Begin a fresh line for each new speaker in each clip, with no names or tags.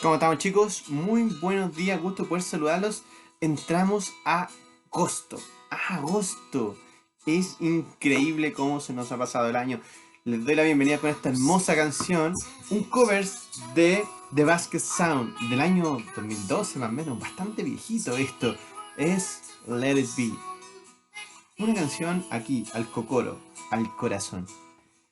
¿Cómo estamos, chicos? Muy buenos días, gusto poder saludarlos. Entramos a agosto. Agosto. Es increíble cómo se nos ha pasado el año. Les doy la bienvenida con esta hermosa canción, un cover de The Basket Sound del año 2012 más o menos, bastante viejito esto. Es Let It Be. Una canción aquí, al cocoro, al corazón.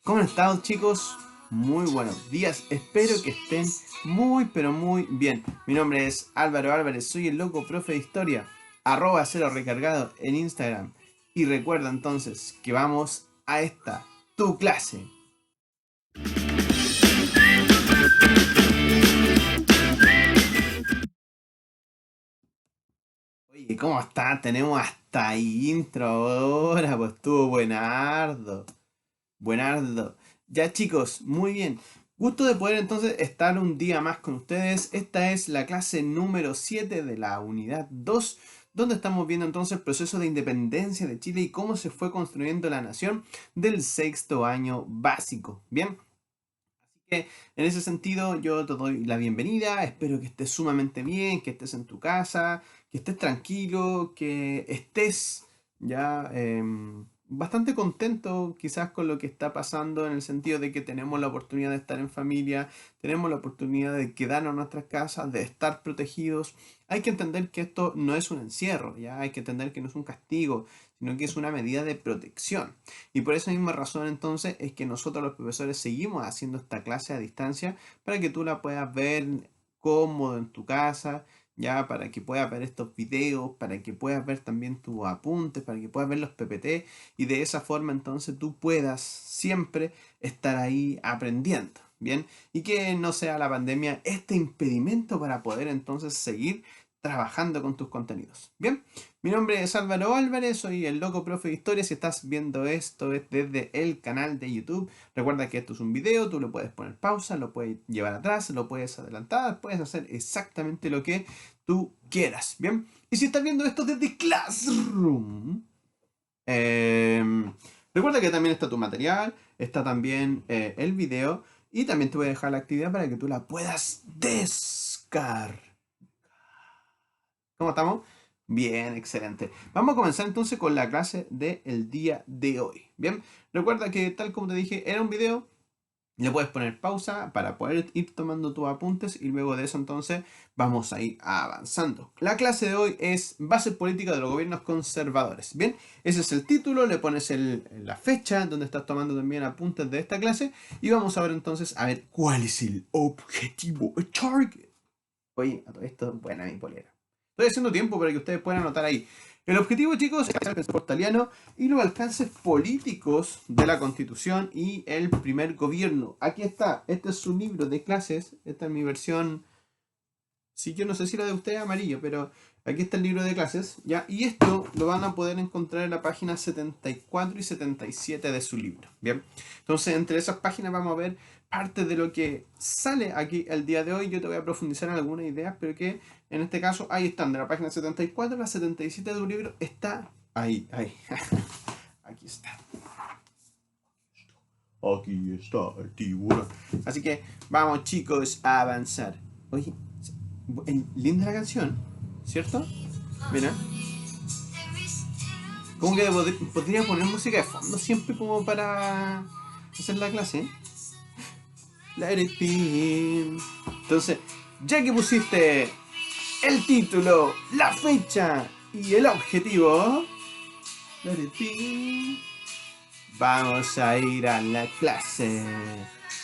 ¿Cómo han estado, chicos? Muy buenos días, espero que estén muy pero muy bien. Mi nombre es Álvaro Álvarez, soy el loco profe de historia, arroba cero recargado en Instagram. Y recuerda entonces que vamos a esta, tu clase. Oye, ¿cómo está? Tenemos hasta intro ahora, pues estuvo buenardo. Buenardo. Ya, chicos, muy bien. Gusto de poder entonces estar un día más con ustedes. Esta es la clase número 7 de la unidad 2, donde estamos viendo entonces el proceso de independencia de Chile y cómo se fue construyendo la nación del sexto año básico. Bien, que en ese sentido yo te doy la bienvenida, espero que estés sumamente bien, que estés en tu casa, que estés tranquilo, que estés ya bastante contento quizás con lo que está pasando en el sentido de que tenemos la oportunidad de estar en familia, tenemos la oportunidad de quedarnos en nuestras casas, de estar protegidos. Hay que entender que esto no es un encierro, ya hay que entender que no es un castigo, sino que es una medida de protección. Y por esa misma razón entonces es que nosotros los profesores seguimos haciendo esta clase a distancia para que tú la puedas ver cómodo en tu casa, ya para que puedas ver estos videos, para que puedas ver también tus apuntes, para que puedas ver los PPT y de esa forma entonces tú puedas siempre estar ahí aprendiendo. Bien, y que no sea la pandemia este impedimento para poder entonces seguir trabajando con tus contenidos. Bien, mi nombre es Álvaro Álvarez, soy el loco profe de historia. Si estás viendo esto es desde el canal de YouTube, recuerda que esto es un video, tú lo puedes poner pausa, lo puedes llevar atrás, lo puedes adelantar, puedes hacer exactamente lo que tú quieras, ¿bien? Y si estás viendo esto desde Classroom, recuerda que también está tu material, está también el video y también te voy a dejar la actividad para que tú la puedas descargar. ¿Cómo estamos? Bien, excelente. Vamos a comenzar entonces con la clase del día de hoy. Bien, recuerda que tal como te dije, era un video. Le puedes poner pausa para poder ir tomando tus apuntes y luego de eso entonces vamos a ir avanzando. La clase de hoy es Bases políticas de los gobiernos conservadores. Bien, ese es el título, le pones la fecha donde estás tomando también apuntes de esta clase y vamos a ver entonces a ver cuál es el objetivo, el target. Oye, a todo esto, buena mi polera. Estoy haciendo tiempo para que ustedes puedan anotar ahí. El objetivo, chicos, es el pensamiento italiano y los alcances políticos de la Constitución y el primer gobierno. Aquí está, este es su libro de clases. Esta es mi versión, sí, yo no sé si la de ustedes es amarillo, pero aquí está el libro de clases, ¿ya? Y esto lo van a poder encontrar en la página 74 y 77 de su libro, ¿bien? Entonces, entre esas páginas vamos a ver parte de lo que sale aquí el día de hoy. Yo te voy a profundizar en algunas ideas, pero que en este caso ahí están, de la página 74 a la 77 de un libro, está ahí, ahí. Aquí está. Aquí está el tiburón. Así que vamos, chicos, a avanzar. Oye, linda la canción, ¿cierto? Mira, como que podría poner música de fondo siempre como para hacer la clase. Let it be. Entonces, ya que pusiste el título, la fecha y el objetivo, let it be. Vamos a ir a la clase.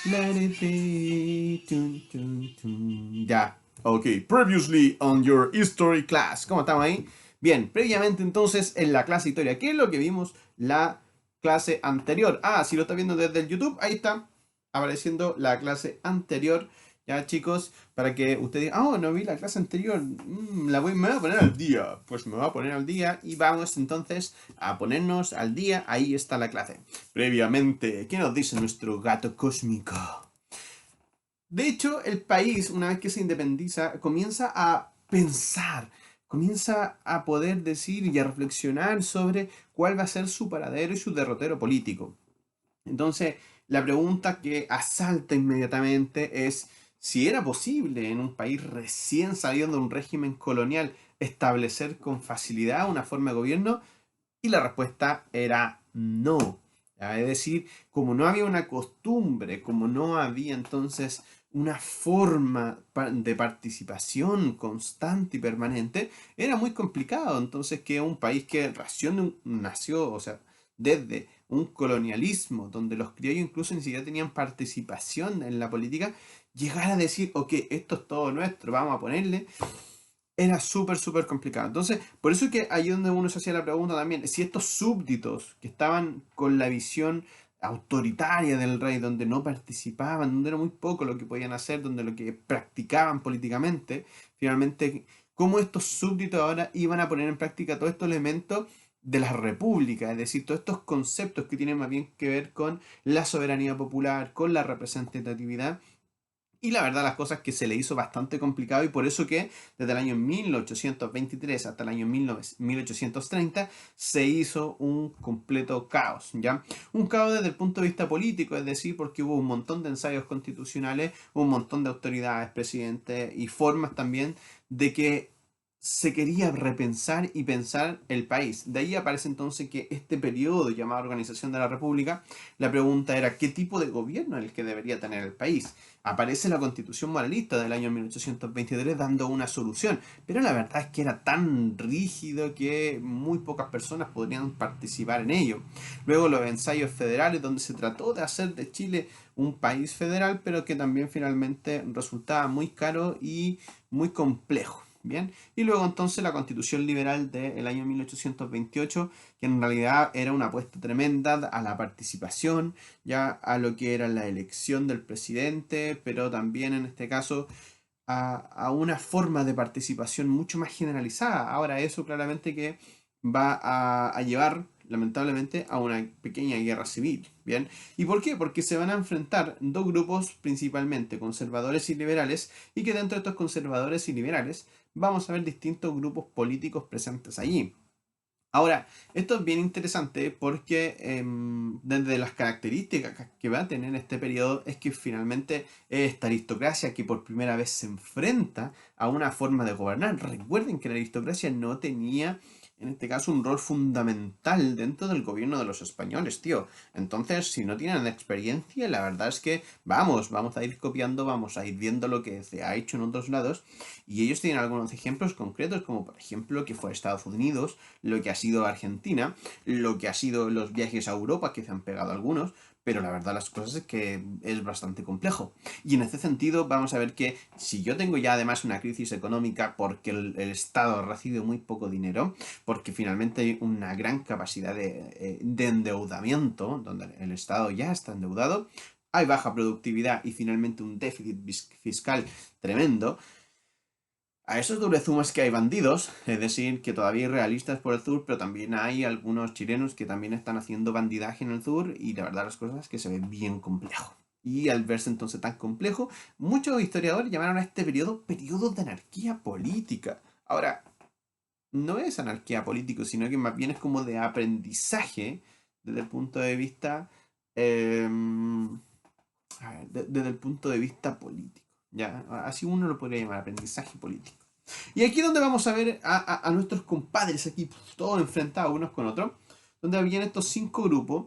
Let it be. Tun, tun, tun. Ya. Ok. Previously on your history class. ¿Cómo estamos ahí? Bien. Previamente entonces en la clase historia. ¿Qué es lo que vimos la clase anterior? Ah, si lo está viendo desde el YouTube, ahí está apareciendo la clase anterior. Ya, chicos, para que ustedes digan, oh, no vi la clase anterior, me voy a poner al día. Pues me voy a poner al día y vamos entonces a ponernos al día. Ahí está la clase. Previamente, ¿qué nos dice nuestro gato cósmico? De hecho, el país, una vez que se independiza, comienza a pensar, comienza a poder decir y a reflexionar sobre cuál va a ser su paradero y su derrotero político. Entonces, la pregunta que asalta inmediatamente es, si era posible en un país recién saliendo de un régimen colonial establecer con facilidad una forma de gobierno, y la respuesta era no. Es decir, como no había una costumbre, como no había entonces una forma de participación constante y permanente, era muy complicado. Entonces, que un país que nació, o sea, desde un colonialismo donde los criollos incluso ni siquiera tenían participación en la política, llegar a decir, ok, esto es todo nuestro, vamos a ponerle, era súper, súper complicado. Entonces, por eso que ahí donde uno se hacía la pregunta también, si estos súbditos que estaban con la visión autoritaria del rey, donde no participaban, donde era muy poco lo que podían hacer, donde lo que practicaban políticamente, finalmente, cómo estos súbditos ahora iban a poner en práctica todos estos elementos de la república, es decir, todos estos conceptos que tienen más bien que ver con la soberanía popular, con la representatividad, y la verdad las cosas que se le hizo bastante complicado y por eso que desde el año 1823 hasta el año 1830 se hizo un completo caos, ¿ya? Un caos desde el punto de vista político, es decir, porque hubo un montón de ensayos constitucionales, un montón de autoridades, presidentes y formas también de que se quería repensar y pensar el país. De ahí aparece entonces que este periodo llamado Organización de la República, la pregunta era ¿qué tipo de gobierno es el que debería tener el país? Aparece la Constitución Moralista del año 1823 dando una solución, pero la verdad es que era tan rígido que muy pocas personas podrían participar en ello. Luego los ensayos federales donde se trató de hacer de Chile un país federal, pero que también finalmente resultaba muy caro y muy complejo. Bien, y luego entonces la Constitución Liberal del año 1828, que en realidad era una apuesta tremenda a la participación, ya a lo que era la elección del presidente, pero también en este caso a una forma de participación mucho más generalizada. Ahora eso claramente que va a llevar, lamentablemente, a una pequeña guerra civil. ¿Bien? ¿Y por qué? Porque se van a enfrentar dos grupos principalmente, conservadores y liberales, y que dentro de estos conservadores y liberales vamos a ver distintos grupos políticos presentes allí. Ahora, esto es bien interesante porque desde las características que va a tener este periodo es que finalmente esta aristocracia que por primera vez se enfrenta a una forma de gobernar. Recuerden que la aristocracia no tenía, en este caso, un rol fundamental dentro del gobierno de los españoles, tío. Entonces, si no tienen experiencia, la verdad es que vamos a ir copiando, vamos a ir viendo lo que se ha hecho en otros lados. Y ellos tienen algunos ejemplos concretos, como por ejemplo que fue Estados Unidos, lo que ha sido Argentina, lo que ha sido los viajes a Europa, que se han pegado algunos, pero la verdad las cosas es que es bastante complejo. Y en este sentido vamos a ver que si yo tengo ya además una crisis económica porque el Estado recibe muy poco dinero, porque finalmente hay una gran capacidad de endeudamiento, donde el Estado ya está endeudado, hay baja productividad y finalmente un déficit fiscal tremendo, a eso tú le sumas que hay bandidos, es decir, que todavía hay realistas por el sur, pero también hay algunos chilenos que también están haciendo bandidaje en el sur y la verdad las cosas es que se ve bien complejo. Y al verse entonces tan complejo, muchos historiadores llamaron a este periodo de anarquía política. Ahora, no es anarquía política, sino que más bien es como de aprendizaje desde el punto de vista, desde el punto de vista político. ¿Ya? Así uno lo podría llamar, aprendizaje político. Y aquí es donde vamos a ver a nuestros compadres aquí, todos enfrentados unos con otros, donde habían estos cinco grupos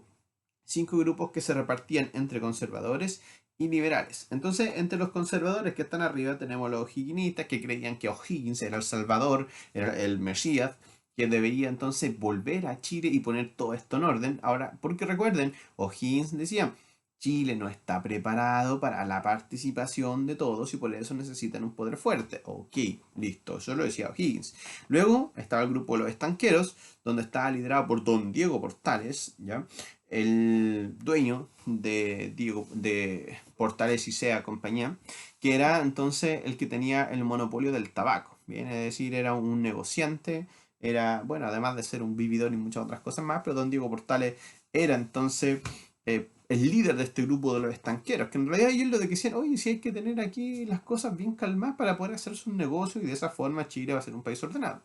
que se repartían entre conservadores y liberales. Entonces, entre los conservadores que están arriba tenemos los o'higginistas que creían que O'Higgins era el Salvador, era el Mesías, que debería entonces volver a Chile y poner todo esto en orden. Ahora, porque recuerden, O'Higgins decía, Chile no está preparado para la participación de todos y por eso necesitan un poder fuerte. Ok, listo, eso lo decía O'Higgins. Luego estaba el grupo de los estanqueros, donde estaba liderado por don Diego Portales, ¿ya? El dueño de Portales y Sea compañía, que era entonces el que tenía el monopolio del tabaco. Bien, es decir, era un negociante, era, bueno, además de ser un vividor y muchas otras cosas más, pero don Diego Portales era entonces el líder de este grupo de los estanqueros, que en realidad ellos lo de que decían, oye, si hay que tener aquí las cosas bien calmadas para poder hacer su negocio y de esa forma Chile va a ser un país ordenado.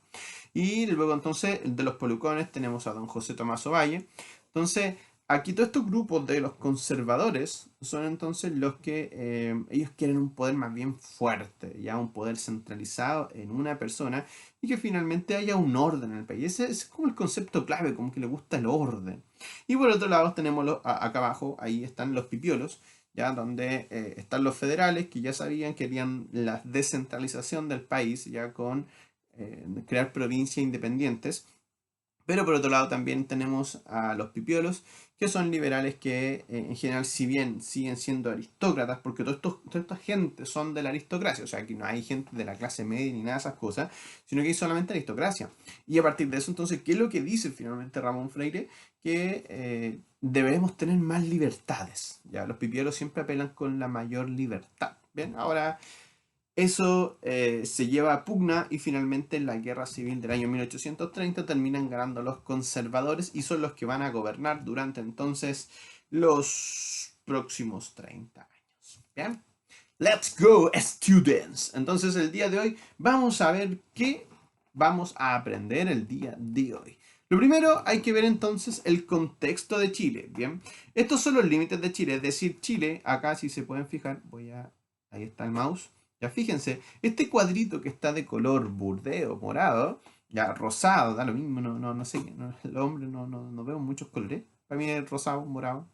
Y luego entonces de los polucones tenemos a don José Tomás Ovalle. Entonces, aquí todos estos grupos de los conservadores son entonces los que ellos quieren un poder más bien fuerte, ya un poder centralizado en una persona y que finalmente haya un orden en el país. Ese es como el concepto clave, como que le gusta el orden. Y por otro lado tenemos acá abajo, ahí están los pipiolos, ya donde están los federales que ya sabían, querían la descentralización del país, ya con crear provincias independientes. Pero por otro lado también tenemos a los pipiolos, que son liberales que en general, si bien siguen siendo aristócratas, porque toda esta gente son de la aristocracia, o sea, aquí no hay gente de la clase media ni nada de esas cosas, sino que hay solamente aristocracia. Y a partir de eso, entonces, ¿qué es lo que dice finalmente Ramón Freire? Que debemos tener más libertades. Ya, los pipiolos siempre apelan con la mayor libertad. Bien, ahora eso se lleva a pugna y finalmente en la guerra civil del año 1830 terminan ganando los conservadores y son los que van a gobernar durante entonces los próximos 30 años. ¿Bien? Let's go, students. Entonces el día de hoy vamos a ver qué vamos a aprender el día de hoy. Lo primero hay que ver entonces el contexto de Chile. Bien, estos son los límites de Chile, es decir, Chile, acá si se pueden fijar, ahí está el mouse. Ya fíjense, este cuadrito que está de color burdeo, morado, ya rosado, da lo mismo, no sé, el hombre no veo muchos colores. Para mí es rosado, morado.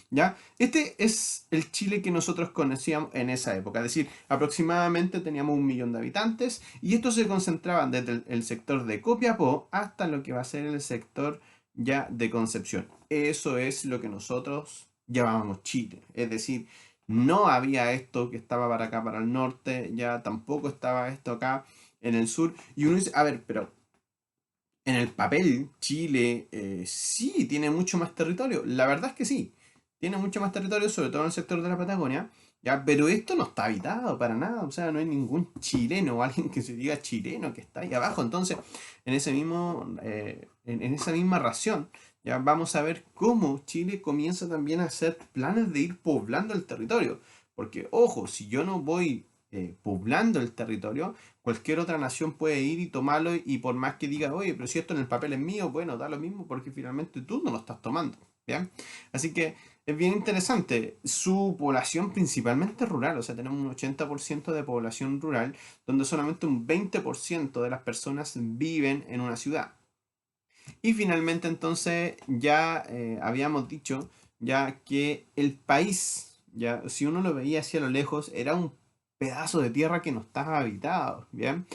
¿Ya? Este es el Chile que nosotros conocíamos en esa época, es decir, aproximadamente teníamos 1 millón de habitantes y estos se concentraban desde el sector de Copiapó hasta lo que va a ser el sector ya de Concepción. Eso es lo que nosotros llamábamos Chile, es decir, no había esto que estaba para acá, para el norte, ya tampoco estaba esto acá en el sur. Y uno dice, a ver, pero en el papel, Chile sí tiene mucho más territorio. La verdad es que sí. Tiene mucho más territorio, sobre todo en el sector de la Patagonia. ¿Ya? Pero esto no está habitado para nada. O sea, no hay ningún chileno o alguien que se diga chileno que está ahí abajo. Entonces, en esa misma ración, ya vamos a ver cómo Chile comienza también a hacer planes de ir poblando el territorio. Porque, ojo, si yo no voy poblando el territorio, cualquier otra nación puede ir y tomarlo y por más que diga, oye, pero si esto en el papel es mío, bueno, da lo mismo porque finalmente tú no lo estás tomando. ¿Bien? Así que es bien interesante. Su población principalmente rural, o sea, tenemos un 80% de población rural, donde solamente un 20% de las personas viven en una ciudad. Y finalmente entonces ya habíamos dicho ya que el país, ya si uno lo veía hacia lo lejos, era un pedazo de tierra que no estaba habitado, ¿bien?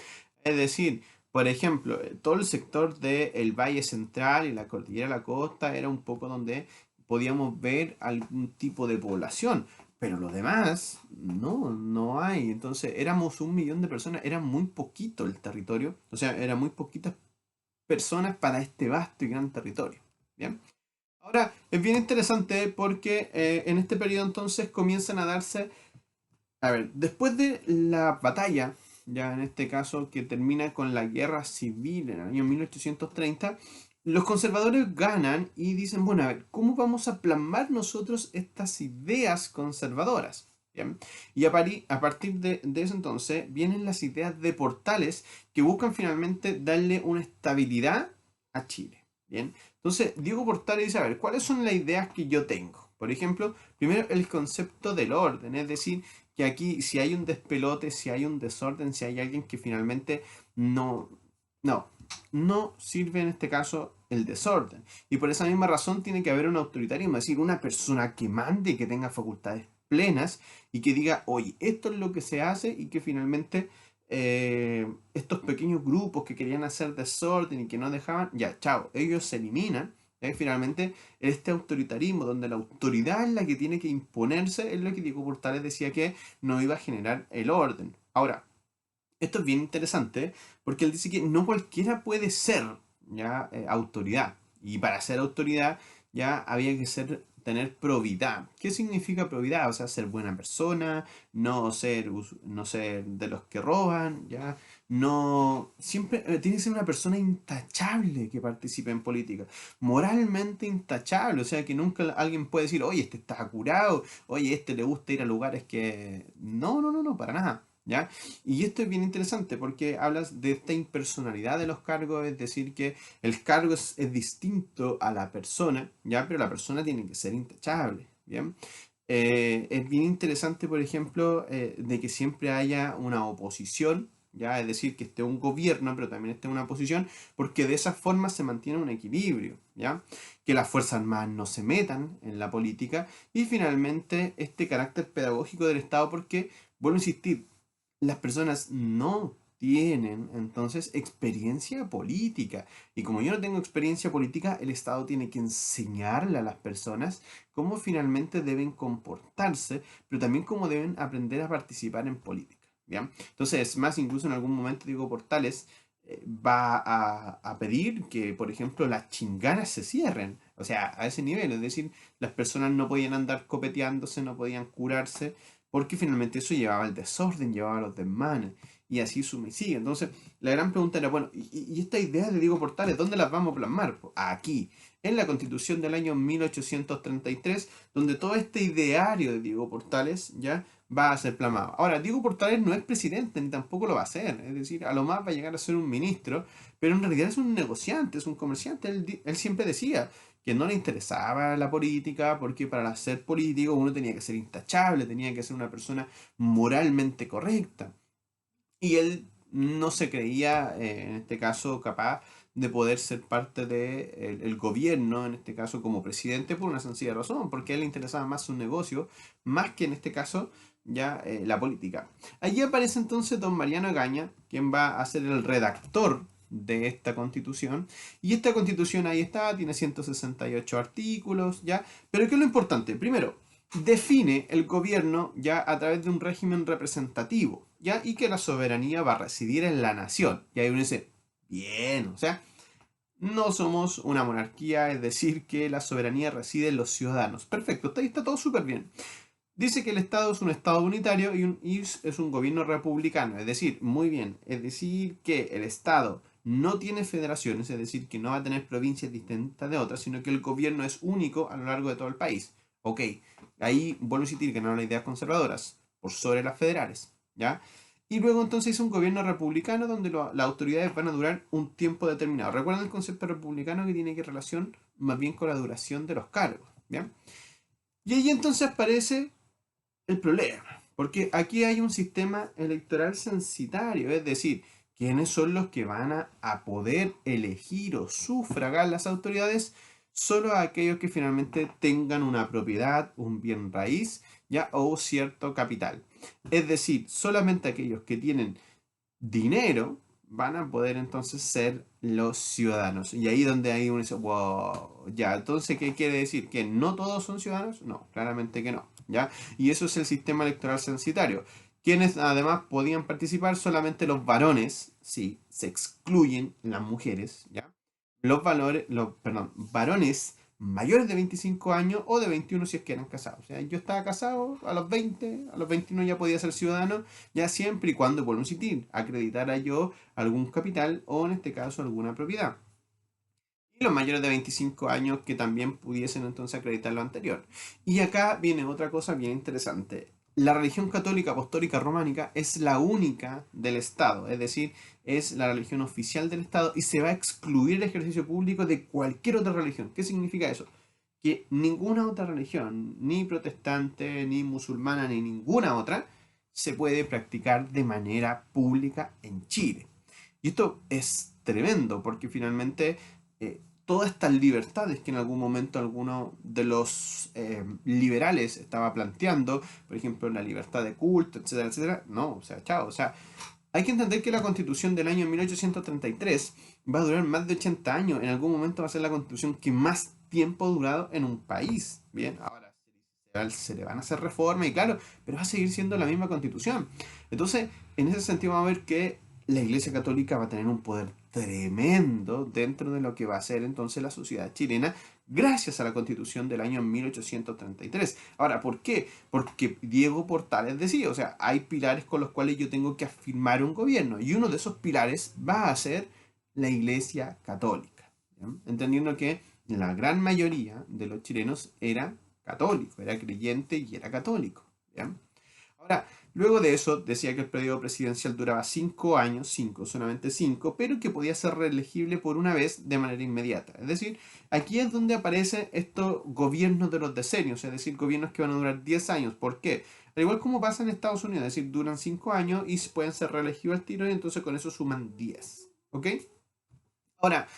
Es decir, por ejemplo, todo el sector del Valle Central y la Cordillera de la Costa era un poco donde podíamos ver algún tipo de población, pero lo demás no hay. Entonces éramos 1 millón de personas, era muy poquito el territorio, o sea, era muy poquitas personas para este vasto y gran territorio. ¿Bien? Ahora, es bien interesante porque en este periodo entonces comienzan a darse, a ver, después de la batalla, ya en este caso que termina con la guerra civil en el año 1830, los conservadores ganan y dicen, bueno, a ver, ¿cómo vamos a plasmar nosotros estas ideas conservadoras? ¿Bien? Y a partir de eso entonces vienen las ideas de Portales que buscan finalmente darle una estabilidad a Chile. ¿Bien? Entonces, Diego Portales dice, a ver, ¿cuáles son las ideas que yo tengo? Por ejemplo, primero el concepto del orden, es decir, que aquí si hay un despelote, si hay un desorden, si hay alguien que finalmente no, no, no sirve en este caso el desorden. Y por esa misma razón tiene que haber un autoritarismo, es decir, una persona que mande, que tenga facultades plenas y que diga, oye, esto es lo que se hace y que finalmente estos pequeños grupos que querían hacer desorden y que no dejaban, ya, chao, ellos se eliminan. Finalmente, este autoritarismo, donde la autoridad es la que tiene que imponerse, es lo que Diego Portales decía que no iba a generar el orden. Ahora, esto es bien interesante porque él dice que no cualquiera puede ser ya autoridad. Y para ser autoridad ya había que tener probidad. ¿Qué significa probidad? O sea, ser buena persona, no ser de los que roban, ya. No, siempre tiene que ser una persona intachable que participe en política. Moralmente intachable, o sea, que nunca alguien puede decir, oye, este está curado, oye, este le gusta ir a lugares que... No, para nada. ¿ya? Y esto es bien interesante porque hablas de esta impersonalidad de los cargos, es decir, que el cargo es distinto a la persona, ¿ya? Pero la persona tiene que ser intachable, ¿bien? Es bien interesante, por ejemplo, de que siempre haya una oposición, ¿ya? Es decir, que esté un gobierno, pero también esté una oposición, porque de esa forma se mantiene un equilibrio, ¿ya? Que las Fuerzas Armadas no se metan en la política y finalmente este carácter pedagógico del Estado, porque, vuelvo a insistir, las personas no tienen entonces experiencia política. Y como yo no tengo experiencia política, el Estado tiene que enseñarle a las personas cómo finalmente deben comportarse, pero también cómo deben aprender a participar en política. ¿Bien? Entonces, más incluso en algún momento Diego Portales va a pedir que, por ejemplo, las chinganas se cierren. O sea, a ese nivel. Es decir, las personas no podían andar copeteándose, no podían curarse, porque finalmente eso llevaba al desorden, llevaba a los desmanes. Y así suma y sigue. Entonces, la gran pregunta era, bueno, ¿y esta idea de Diego Portales, dónde las vamos a plasmar? Pues aquí, en la Constitución del año 1833, donde todo este ideario de Diego Portales ya va a ser plasmado. Ahora, Diego Portales no es presidente, ni tampoco lo va a ser. Es decir, a lo más va a llegar a ser un ministro, pero en realidad es un negociante, es un comerciante. Él siempre decía que no le interesaba la política, porque para ser político uno tenía que ser intachable, tenía que ser una persona moralmente correcta. Y él no se creía, en este caso, capaz de poder ser parte del gobierno, en este caso como presidente, por una sencilla razón, porque a él le interesaba más su negocio, más que en este caso ya la política. Allí aparece entonces don Mariano Egaña, quien va a ser el redactor de esta constitución, y esta constitución ahí está, tiene 168 artículos, ¿ya? Pero ¿qué es lo importante? Primero, define el gobierno ya a través de un régimen representativo, ¿ya? Y que la soberanía va a residir en la nación. Y ahí uno dice, bien, o sea, no somos una monarquía, es decir, que la soberanía reside en los ciudadanos. Perfecto, está todo súper bien. Dice que el Estado es un Estado unitario y es un gobierno republicano, es decir, muy bien, es decir, que el Estado no tiene federaciones, es decir, que no va a tener provincias distintas de otras, sino que el gobierno es único a lo largo de todo el país. Ok, ahí vuelvo a insistir que no hay ideas conservadoras, por sobre las federales, ¿ya? Y luego entonces es un gobierno republicano donde las autoridades van a durar un tiempo determinado. Recuerden el concepto republicano que tiene que relación más bien con la duración de los cargos, ¿ya? Y ahí entonces aparece el problema, porque aquí hay un sistema electoral censitario, es decir, quiénes son los que van a poder elegir o sufragar las autoridades, solo aquellos que finalmente tengan una propiedad, un bien raíz, ya o cierto capital. Es decir, solamente aquellos que tienen dinero van a poder entonces ser los ciudadanos. Y ahí donde hay uno dice, wow, ya, entonces, ¿qué quiere decir? ¿Que no todos son ciudadanos? No, claramente que no, ¿ya? Y eso es el sistema electoral censitario. Quienes además podían participar solamente los varones, sí, se excluyen las mujeres, ¿ya? Perdón, varones mayores de 25 años o de 21 si es que eran casados. O sea, yo estaba casado a los 20, a los 21 ya podía ser ciudadano, ya siempre y cuando, por un sitio, acreditara yo algún capital o en este caso alguna propiedad. Y los mayores de 25 años que también pudiesen entonces acreditar lo anterior. Y acá viene otra cosa bien interesante. La religión católica apostólica románica es la única del Estado, es decir, es la religión oficial del Estado y se va a excluir el ejercicio público de cualquier otra religión. ¿Qué significa eso? Que ninguna otra religión, ni protestante, ni musulmana, ni ninguna otra, se puede practicar de manera pública en Chile. Y esto es tremendo porque finalmente todas estas libertades que en algún momento alguno de los liberales estaba planteando, por ejemplo, la libertad de culto, etcétera, etcétera, no, o sea, chao, o sea, hay que entender que la constitución del año 1833 va a durar más de 80 años, en algún momento va a ser la constitución que más tiempo ha durado en un país, bien, ahora se le van a hacer reformas y claro, pero va a seguir siendo la misma constitución. Entonces, en ese sentido vamos a ver que la Iglesia Católica va a tener un poder tremendo dentro de lo que va a ser entonces la sociedad chilena gracias a la constitución del año 1833. Ahora, ¿por qué? Porque Diego Portales decía, o sea, hay pilares con los cuales yo tengo que afirmar un gobierno y uno de esos pilares va a ser la Iglesia Católica, ¿ya? Entendiendo que la gran mayoría de los chilenos era católico, era creyente y era católico, ¿ya? Ahora, Luego de eso decía que el periodo presidencial duraba 5 años, 5, solamente 5, pero que podía ser reelegible por una vez de manera inmediata. Es decir, aquí es donde aparecen estos gobiernos de los decenios, es decir, gobiernos que van a durar 10 años. ¿Por qué? Al igual como pasa en Estados Unidos, es decir, duran 5 años y pueden ser reelegidos al tiro y entonces con eso suman 10. ¿Ok? Ahora,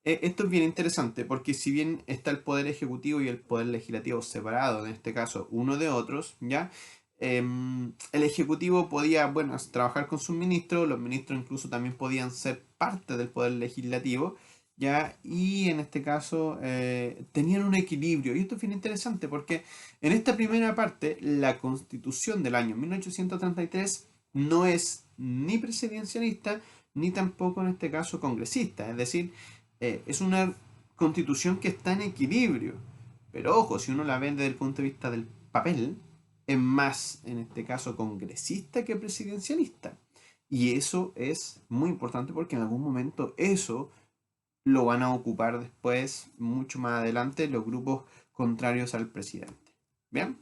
esto es bien interesante porque si bien está el poder ejecutivo y el poder legislativo separado, en este caso uno de otros, ¿ya? El ejecutivo podía, bueno, trabajar con sus ministros, los ministros incluso también podían ser parte del poder legislativo, ¿ya? Y en este caso tenían un equilibrio. Y esto es bien interesante porque en esta primera parte, la constitución del año 1833 no es ni presidencialista, ni tampoco en este caso congresista. Es decir, es una constitución que está en equilibrio. Pero ojo, si uno la ve desde el punto de vista del papel, es más, en este caso, congresista que presidencialista. Y eso es muy importante porque en algún momento eso lo van a ocupar después, mucho más adelante, los grupos contrarios al presidente. ¿Bien?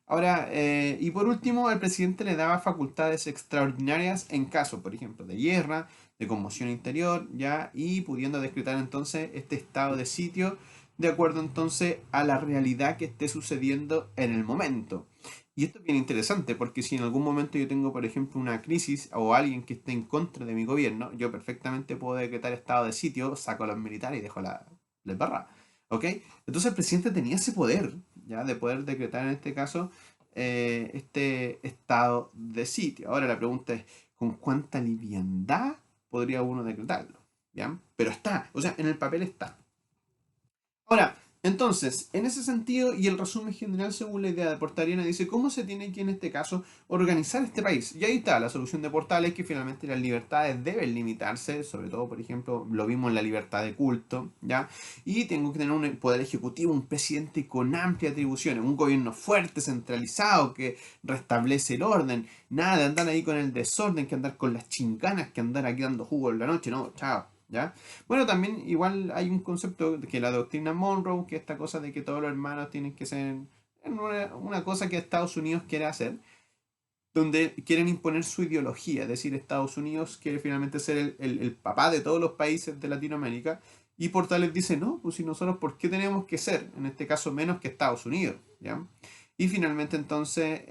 Ahora, y por último, al presidente le daba facultades extraordinarias en caso, por ejemplo, de guerra, de conmoción interior, ya, y pudiendo decretar entonces este estado de sitio de acuerdo entonces a la realidad que esté sucediendo en el momento. Y esto es bien interesante porque si en algún momento yo tengo, por ejemplo, una crisis o alguien que esté en contra de mi gobierno, yo perfectamente puedo decretar estado de sitio, saco a los militares y dejo la barra. ¿Ok? Entonces el presidente tenía ese poder, ¿ya? De poder decretar en este caso este estado de sitio. Ahora la pregunta es, ¿con cuánta liviandad podría uno decretarlo? ¿Ya? Pero está, o sea, en el papel está. Ahora, entonces, en ese sentido, y el resumen general según la idea de Portaliana, dice cómo se tiene que en este caso organizar este país. Y ahí está la solución de Portales, que finalmente las libertades deben limitarse, sobre todo, por ejemplo, lo vimos en la libertad de culto, ¿ya? Y tengo que tener un poder ejecutivo, un presidente con amplias atribuciones, un gobierno fuerte, centralizado, que restablece el orden, nada de andar ahí con el desorden, que andar con las chinganas, que andar aquí dando jugo en la noche, no, chao, ¿ya? Bueno, también igual hay un concepto que la doctrina Monroe, que es esta cosa de que todos los hermanos tienen que ser en una cosa que Estados Unidos quiere hacer, donde quieren imponer su ideología, es decir, Estados Unidos quiere finalmente ser el papá de todos los países de Latinoamérica, y Portales dice, no, pues si nosotros, ¿por qué tenemos que ser, en este caso, menos que Estados Unidos? ¿Ya? Y finalmente entonces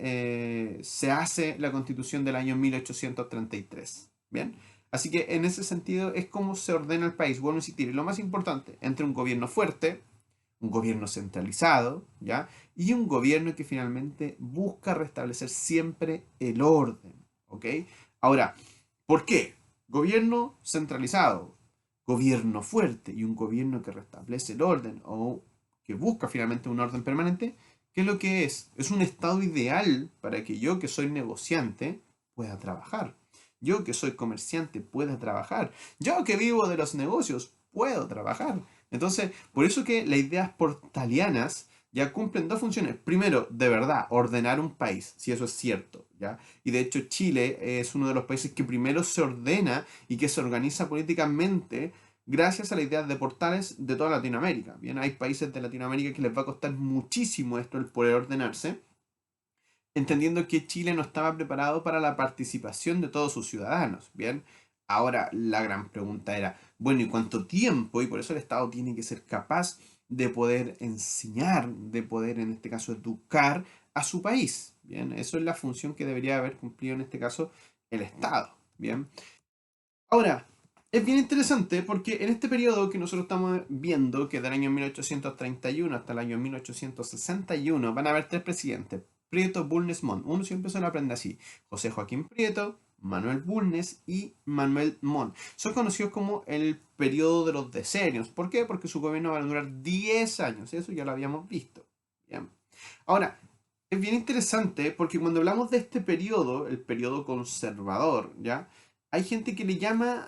se hace la constitución del año 1833. ¿Bien? Así que en ese sentido es como se ordena el país. Vuelvo a insistir, y lo más importante, entre un gobierno fuerte, un gobierno centralizado, ¿ya? Y un gobierno que finalmente busca restablecer siempre el orden, ¿ok? Ahora, ¿por qué? Gobierno centralizado, gobierno fuerte y un gobierno que restablece el orden o que busca finalmente un orden permanente, ¿qué es lo que es? Es un estado ideal para que yo que soy negociante pueda trabajar. Yo que soy comerciante pueda trabajar. Yo que vivo de los negocios puedo trabajar. Entonces, por eso que las ideas portalianas ya cumplen dos funciones. Primero, de verdad, ordenar un país, si eso es cierto, ¿ya? Y de hecho Chile es uno de los países que primero se ordena y que se organiza políticamente gracias a las ideas de portales de toda Latinoamérica. Bien, hay países de Latinoamérica que les va a costar muchísimo esto el poder ordenarse, entendiendo que Chile no estaba preparado para la participación de todos sus ciudadanos. Bien, ahora la gran pregunta era, bueno, ¿y cuánto tiempo? Y por eso el Estado tiene que ser capaz de poder enseñar, de poder en este caso educar a su país. Bien, eso es la función que debería haber cumplido en este caso el Estado. Bien, ahora, es bien interesante porque en este periodo que nosotros estamos viendo, que del año 1831 hasta el año 1861, van a haber tres presidentes: Prieto, Bulnes, Montt. Uno siempre se lo aprende así: José Joaquín Prieto, Manuel Bulnes y Manuel Montt. Son conocidos como el periodo de los decenios. ¿Por qué? Porque su gobierno va a durar 10 años. Eso ya lo habíamos visto. Bien. Ahora, es bien interesante porque cuando hablamos de este periodo, el periodo conservador, ¿ya? Hay gente que le llama,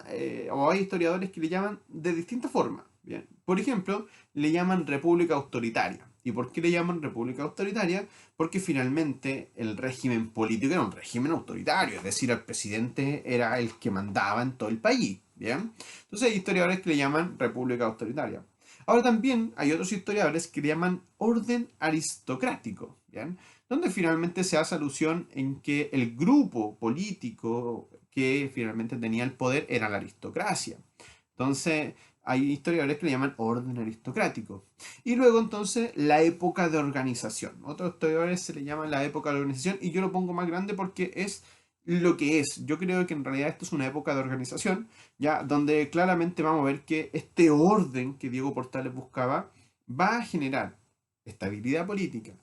o hay historiadores que le llaman de distintas formas, ¿bien? Por ejemplo, le llaman república autoritaria. ¿Y por qué le llaman república autoritaria? Porque finalmente el régimen político era un régimen autoritario, es decir, el presidente era el que mandaba en todo el país, ¿bien? Entonces hay historiadores que le llaman república autoritaria. Ahora también hay otros historiadores que le llaman orden aristocrático, ¿bien? donde finalmente se hace alusión en que el grupo político que finalmente tenía el poder era la aristocracia. Entonces, hay historiadores que le llaman orden aristocrático. Y luego entonces la época de organización. Otros historiadores se le llaman la época de organización y yo lo pongo más grande porque es lo que es. Yo creo que en realidad esto es una época de organización, ya donde claramente vamos a ver que este orden que Diego Portales buscaba va a generar estabilidad política,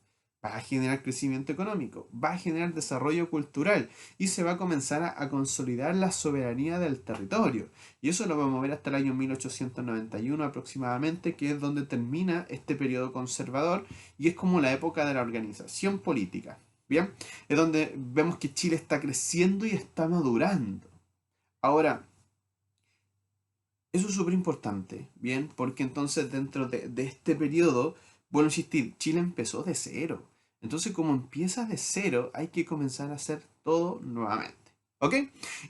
va a generar crecimiento económico, va a generar desarrollo cultural y se va a comenzar a consolidar la soberanía del territorio. Y eso lo vamos a ver hasta el año 1891 aproximadamente, que es donde termina este periodo conservador y es como la época de la organización política. Bien, es donde vemos que Chile está creciendo y está madurando. Ahora, eso es súper importante, ¿bien? Porque entonces dentro de este periodo, bueno, insistir, Chile empezó de cero. Entonces, como empieza de cero, hay que comenzar a hacer todo nuevamente, ¿ok?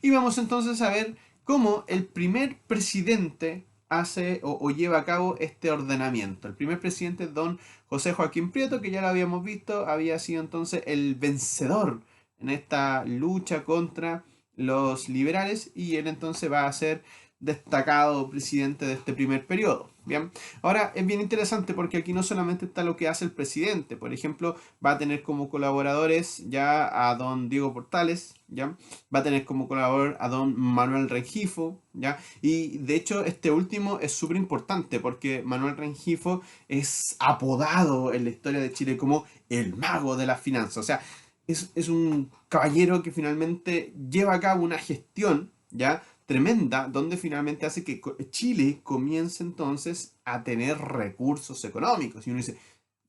Y vamos entonces a ver cómo el primer presidente hace o lleva a cabo este ordenamiento. El primer presidente, don José Joaquín Prieto, que ya lo habíamos visto, había sido entonces el vencedor en esta lucha contra los liberales y él entonces va a ser destacado presidente de este primer periodo. Bien, ahora es bien interesante porque aquí no solamente está lo que hace el presidente, por ejemplo, va a tener como colaboradores ya a don Diego Portales, ya va a tener como colaborador a don Manuel Rengifo, ya, y de hecho este último es súper importante porque Manuel Rengifo es apodado en la historia de Chile como el mago de las finanzas, o sea, es un caballero que finalmente lleva a cabo una gestión, ya, tremenda, donde finalmente hace que Chile comience entonces a tener recursos económicos. Y uno dice,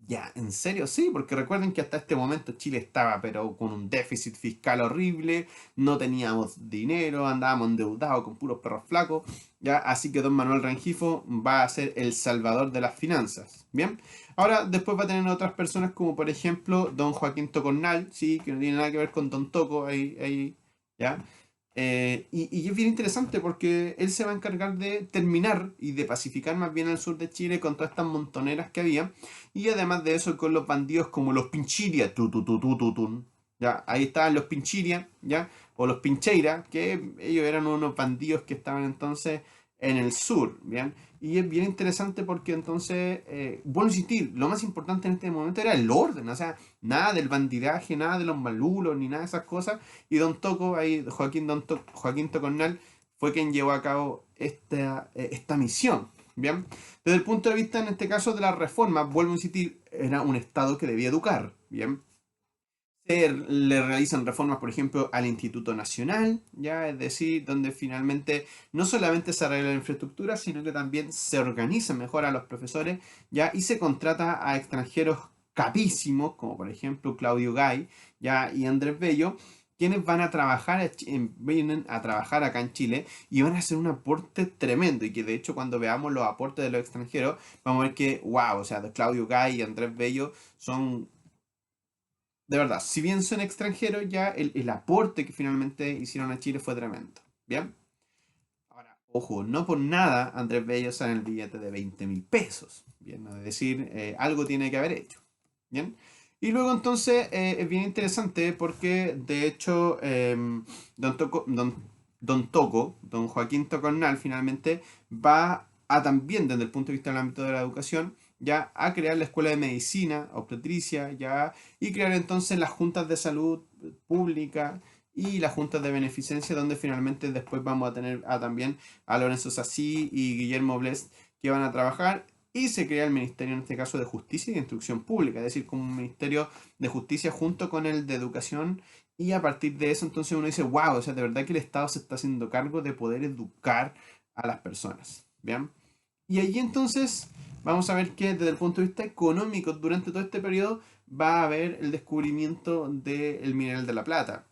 ya, ¿en serio? Sí, porque recuerden que hasta este momento Chile estaba pero con un déficit fiscal horrible, no teníamos dinero, andábamos endeudados con puros perros flacos, ya, así que don Manuel Rengifo va a ser el salvador de las finanzas, ¿bien? Ahora, después va a tener otras personas como por ejemplo don Joaquín Tocornal, sí, que no tiene nada que ver con don Toco, ahí, ¿ya? Y es bien interesante porque él se va a encargar de terminar y de pacificar más bien al sur de Chile con todas estas montoneras que había. Y además de eso, con los bandidos como los Pinchiria, ya, ahí estaban los Pinchiria, ya, o los Pincheira, que ellos eran unos bandidos que estaban entonces en el sur, ¿bien? Y es bien interesante porque entonces, bueno, insistir, lo más importante en este momento era el orden, o sea, nada del bandidaje, nada de los malulos, ni nada de esas cosas, y Don Toco, ahí Joaquín Tocornal, fue quien llevó a cabo esta misión. Bien, desde el punto de vista, en este caso, de la reforma, vuelvo a insistir, era un Estado que debía educar. Bien, le realizan reformas, por ejemplo, al Instituto Nacional, ya, es decir, donde finalmente no solamente se arregla la infraestructura, sino que también se organiza mejor a los profesores, ya, y se contrata a extranjeros capísimos, como por ejemplo Claudio Gay, ya, y Andrés Bello, quienes van a trabajar, vienen a trabajar acá en Chile y van a hacer un aporte tremendo, y que de hecho cuando veamos los aportes de los extranjeros, vamos a ver que, wow, o sea, Claudio Gay y Andrés Bello son de verdad, si bien son extranjeros, ya el aporte que finalmente hicieron a Chile fue tremendo. ¿Bien? Ahora, ojo, no por nada Andrés Bello sale en el billete de 20.000 pesos. Bien, es decir, algo tiene que haber hecho. Bien. Y luego entonces es bien interesante porque de hecho don Joaquín Tocornal finalmente va a también desde el punto de vista del ámbito de la educación ya a crear la escuela de medicina, obstetricia, ya y crear entonces las juntas de salud pública y las juntas de beneficencia donde finalmente después vamos a tener también a Lorenzo Sassi y Guillermo Blest que van a trabajar y se crea el Ministerio, en este caso, de Justicia y de Instrucción Pública, es decir, como un Ministerio de Justicia junto con el de Educación. Y a partir de eso, entonces uno dice, wow, o sea, de verdad que el Estado se está haciendo cargo de poder educar a las personas. ¿Bien? Y allí entonces vamos a ver que desde el punto de vista económico, durante todo este periodo, va a haber el descubrimiento del mineral de la plata.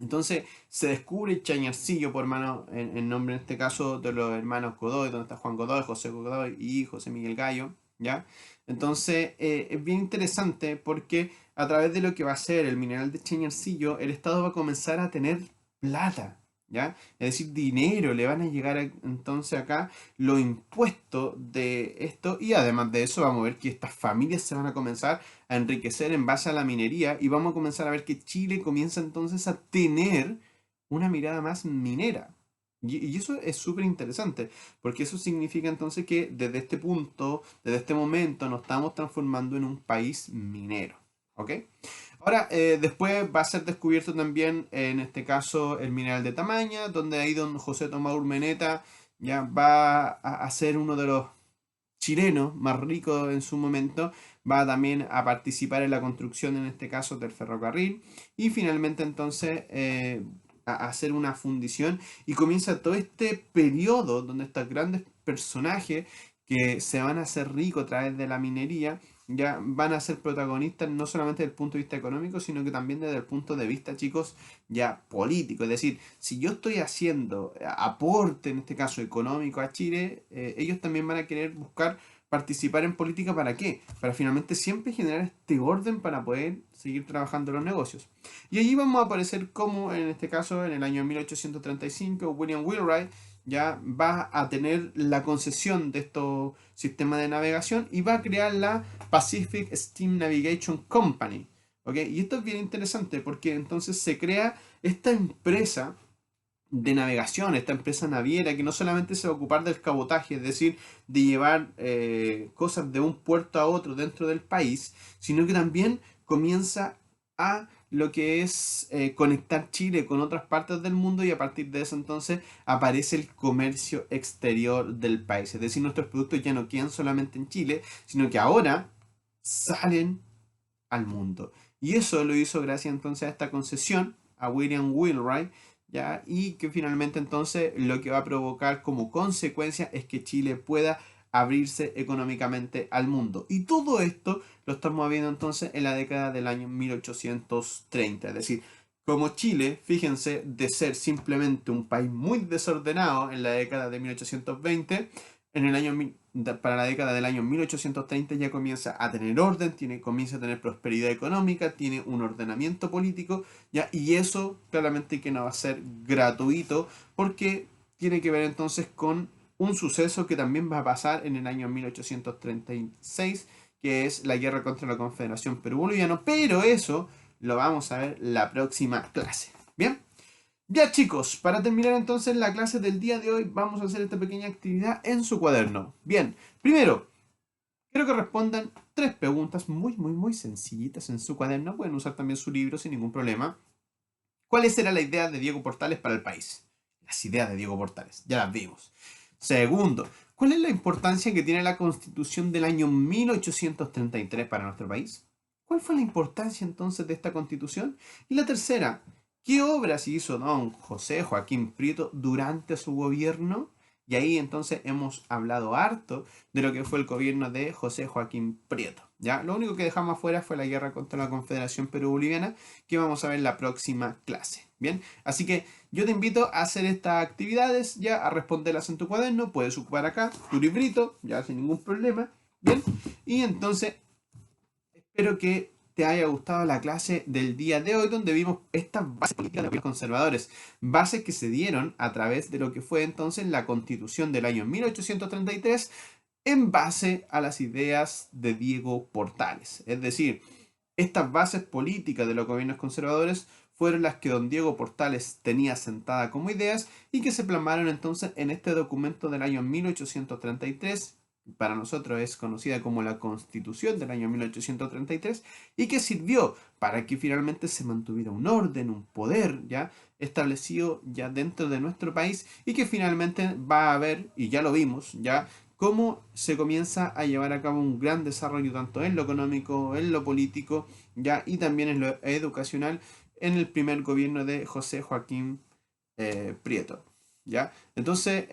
Entonces se descubre Chañarcillo por mano, en nombre en este caso de los hermanos Godoy, donde está Juan Godoy, José Godoy y José Miguel Gallo, ¿ya? Entonces es bien interesante porque a través de lo que va a ser el mineral de Chañarcillo, el Estado va a comenzar a tener plata, ¿ya? Es decir, dinero, le van a llegar entonces acá los impuestos de esto y además de eso vamos a ver que estas familias se van a comenzar a enriquecer en base a la minería y vamos a comenzar a ver que Chile comienza entonces a tener una mirada más minera. Y eso es súper interesante, porque eso significa entonces que desde este punto, desde este momento, nos estamos transformando en un país minero. ¿Ok? Ahora, después va a ser descubierto también, en este caso, el mineral de Tamaña, donde ahí don José Tomás Urmeneta ya va a ser uno de los chilenos más ricos en su momento, va también a participar en la construcción, en este caso, del ferrocarril, y finalmente entonces a hacer una fundición, y comienza todo este periodo donde estos grandes personajes que se van a hacer ricos a través de la minería, ya van a ser protagonistas no solamente desde el punto de vista económico, sino que también desde el punto de vista, chicos, ya político. Es decir, si yo estoy haciendo aporte, en este caso económico, a Chile, ellos también van a querer buscar participar en política. ¿Para qué? Para finalmente siempre generar este orden para poder seguir trabajando los negocios. Y allí vamos a aparecer como, en este caso, en el año 1835, William Wheelwright ya va a tener la concesión de estos sistemas de navegación y va a crear la Pacific Steam Navigation Company. ¿Ok? Y esto es bien interesante porque entonces se crea esta empresa de navegación, esta empresa naviera que no solamente se va a ocupar del cabotaje, es decir, de llevar cosas de un puerto a otro dentro del país, sino que también comienza a lo que es conectar Chile con otras partes del mundo y a partir de eso entonces aparece el comercio exterior del país. Es decir, nuestros productos ya no quedan solamente en Chile, sino que ahora salen al mundo. Y eso lo hizo gracias entonces a esta concesión a William Wheelwright, ¿ya? Y que finalmente entonces lo que va a provocar como consecuencia es que Chile pueda abrirse económicamente al mundo. Y todo esto lo estamos viendo entonces en la década del año 1830. Es decir, como Chile, fíjense, de ser simplemente un país muy desordenado en la década de 1820, en el año para la década del año 1830 ya comienza a tener orden, comienza a tener prosperidad económica, tiene un ordenamiento político, ¿ya? Y eso claramente que no va a ser gratuito porque tiene que ver entonces con un suceso que también va a pasar en el año 1836, que es la guerra contra la Confederación Perú-Boliviana, pero eso lo vamos a ver la próxima clase. ¿Bien? Ya chicos, para terminar entonces la clase del día de hoy vamos a hacer esta pequeña actividad en su cuaderno. Bien, primero, quiero que respondan tres preguntas muy sencillitas en su cuaderno. Pueden usar también su libro sin ningún problema. ¿Cuál será la idea de Diego Portales para el país? Las ideas de Diego Portales, ya las vimos. Segundo, ¿cuál es la importancia que tiene la Constitución del año 1833 para nuestro país? ¿Cuál fue la importancia entonces de esta Constitución? Y la tercera, ¿qué obras hizo don José Joaquín Prieto durante su gobierno? Y ahí entonces hemos hablado harto de lo que fue el gobierno de José Joaquín Prieto. ¿Ya? Lo único que dejamos afuera fue la guerra contra la Confederación Perú-Boliviana, que vamos a ver en la próxima clase. Bien, así que yo te invito a hacer estas actividades, ya a responderlas en tu cuaderno. Puedes ocupar acá tu librito, ya sin ningún problema. Bien, y entonces espero que te haya gustado la clase del día de hoy, donde vimos estas bases políticas de los conservadores, bases que se dieron a través de lo que fue entonces la Constitución del año 1833 en base a las ideas de Diego Portales. Es decir, estas bases políticas de los gobiernos conservadores fueron las que don Diego Portales tenía sentada como ideas y que se plasmaron entonces en este documento del año 1833, para nosotros es conocida como la Constitución del año 1833, y que sirvió para que finalmente se mantuviera un orden, un poder ya establecido ya dentro de nuestro país y que finalmente va a haber, y ya lo vimos, ya cómo se comienza a llevar a cabo un gran desarrollo tanto en lo económico, en lo político, ya y también en lo educacional en el primer gobierno de José Joaquín Prieto. ¿Ya? Entonces,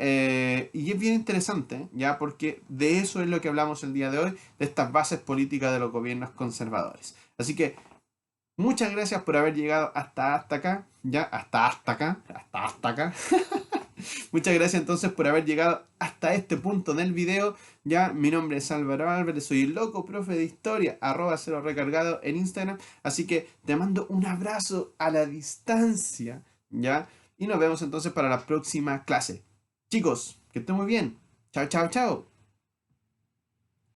y es bien interesante, ¿ya? Porque de eso es lo que hablamos el día de hoy, de estas bases políticas de los gobiernos conservadores. Así que muchas gracias por haber llegado hasta acá, ¿ya? Hasta acá. Muchas gracias entonces por haber llegado hasta este punto del video. Ya, mi nombre es Álvaro Álvarez, soy el loco profe de historia, @cero recargado en Instagram. Así que te mando un abrazo a la distancia, ¿ya? y nos vemos entonces para la próxima clase. Chicos, que estén muy bien. Chao, chao, chao.